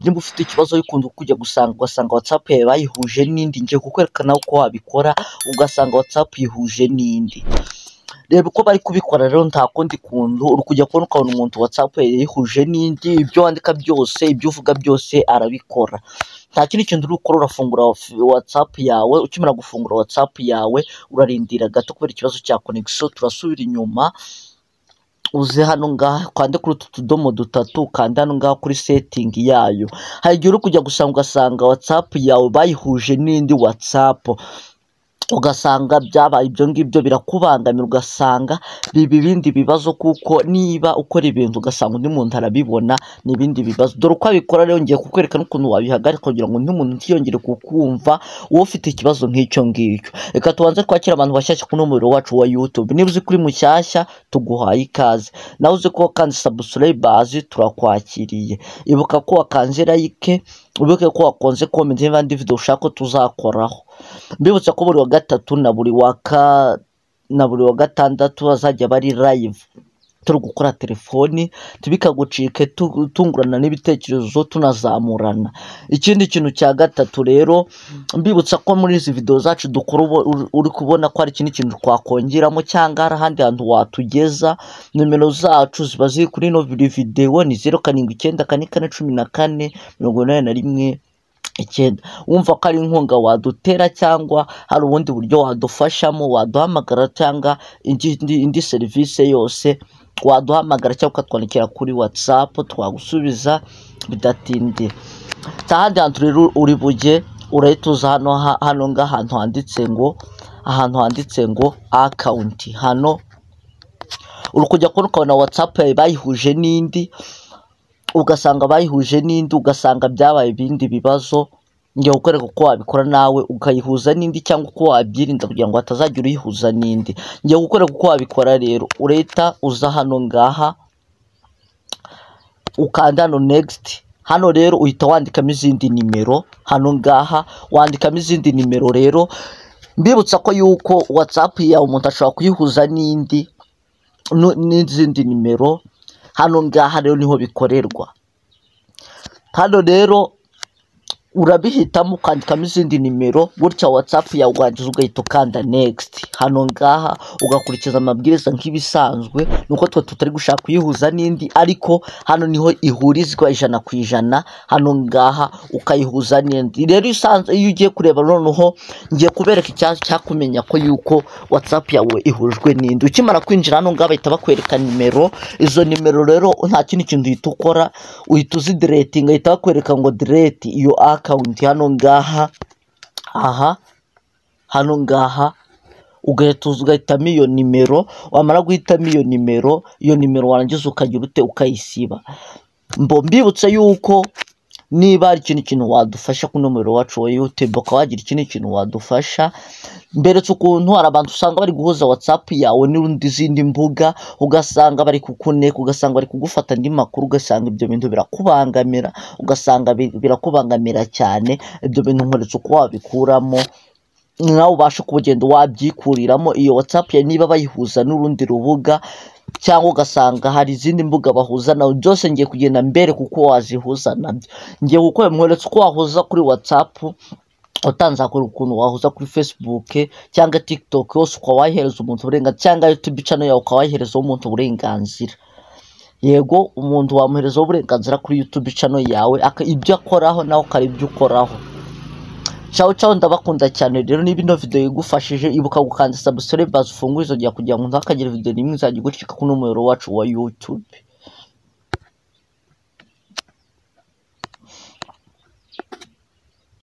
Niba ufite ikibazo y'ukuntu kujya ugasanga WhatsApp yawe bayihuje n'indi, ngiye kukwerekana uko wabikora ugasanga WhatsApp yihuje n'indi. Reba uko bari kubikora rero, nta kundi kuntu uri kujya kubona ukabona umuntu WhatsApp yihuje n'indi, ibyo wandika byose, ibyo uvuga byose arabikora. Nta kindi kintu uri gukora, urafungura WhatsApp yawe. Ukimara gufungura WhatsApp yawe urarindira gato kubera ikibazo cya connection. Turasubira inyuma, uze hano ngaha kwande kuri utu tudomo dutatu, kanda hano ngaha kuri setting yayo. Hari igihe uri kujya ugasanga WhatsApp yawe bayihuje n'indi WhatsApp, ugasanga byabaye ibyo ngibyo birakubangamira, ugasanga biba ibindi bibazo, kuko niba ukora ibintu ugasanga undi muntu arabibona n'ibindi bibazo. Dore uko abikora rero, ngiye kukwereka n'ukuntu wabihagarika kugira ngo undi muntu ntiyongere kukumva wowe ufite ikibazo nk'icyo ngicyo. Reka tubanze twakira abantu bashyashya ku numero wacu wa YouTube. Niba uzi kuri mushyashya tuguhaye ikaze, nawe uzi ko wakanze subscribe turakwakiriye. Ibuka ko wakanze like, ubuke ko wakonze comment n'ibindi video ushaka ko tuzakoraho. Mbibutsa ko buri wa gatatu na buri wa gatandatu bazajya bari live turi gukora telefoni, tubikagucike tungurana n'ibitekerezo tunazamurana. Ikindi kintu cya gatatu rero, mbibutsa ko muri izi video zacu dukora uri kubona ko hari ikindi kintu twakongeramo cyangwa hari ahandi hantu watugeza. Nimero zacu ziba ziri kuri ino video ni 0794141481. Wumva ko ari inkunga wadutera cyangwa hari ubundi buryo wadufashamo, waduhamagara cyangwa indi serivisi yose waduhamagara cyangwa ukatwandikira kuri WhatsApp twagusubiza bidatindiye. Tahandi hantu rero uri bujye urahita uza hano ngaha ahantu handitse ngo account. Hano uri kujya ukabona WhatsApp yawe bayihuje n'indi, ugasanga bayihuje n'indi, ugasanga byabaye ibindi bibazo. Ngiye kukwereka uko wabikora nawe ukayihuza n'indi cyangwa uko wabyirinda kugira ngo hatazajya uyihuza n'indi. Ngiye kukwereka uko wabikora rero, ureta uza hano ngaha ukanda hano next. Hano rero uhita wandikamo izindi nimero, hano ngaha wandikamo izindi nimero. Rero mbibutsa ko yuko WhatsApp yawe umuntu ashobora kuyihuza n'izindi nimero. Hano ngaha rero niho bikorerwa. Hano rero urabihitamo ukandikamo izindi nimero, gutya WhatsApp yawe urangiza ugahita ukanda next. Hano ngaha ugakurikiza amabwiriza nk'ibisanzwe, nuko twe tutari gushaka kuyihuza n'indi, ariko hano niho ihurizwa 100%. Hano ngaha ukayihuza n'indi. Rero iyo ugiye kureba noneho ngiye kubereka icyazo cyakumenya ko yuko WhatsApp yawe ihujwe n'indi. Ukimara kwinjira hano ngaha bahita bakwereka nimero. Izo nimero rero nta kindi kintu uhita ukora, uhita uzidiretinga, bahita bakwereka ngo delete iyo account. Hano ngaha hano ngaha ugahitamo iyo nimero. Wamara guhitamo iyo nimero warangiza ukagira ute ukayisiba. Mbibutsa yuko niba hari ikindi kintu wadufasha ku numero wacu wa YouTube, ukaba wagira ikindi kintu wadufasha, mberetse ukuntu hari abantu usanga bari guhuza WhatsApp yawe n'urundi zindi mbuga, ugasanga bari kukuneka, ugasanga bari kugufata andi makuru, ugasanga ibyo bintu birakubangamira, ugasanga birakubangamira cyane. Ibyo bintu nkweretse uko wabikuramo, nawe ubasha kubugenda wabyikuriramo iyo WhatsApp ya niba bayihuza n'urundi rubuga, cyangwa ugasanga hari izindi mbuga bahuza nawe. Byose ngiye kugenda mbere kuko wazihuza nabyo. Ngiye gukora mweretse uko wahuza kuri WhatsApp, utanzakora ukuntu wahuza kuri Facebook cyangwa TikTok, yose ukawahereza umuntu uburenganzira, cyangwa YouTube channel yawe ukawahereza umuntu uburenganzira. Yego, umuntu wamuhereza uburenganzira kuri YouTube channel yawe, ibyo akoraho nawe ukari ibyo ukoraho. Ciao ndabakunda cyane rero. Niba ino video igufashije, ibuka gukanda subscribe ufungure izo kugira ngo ntakagira video nimwe izajya gucika ku numero wacu wa YouTube.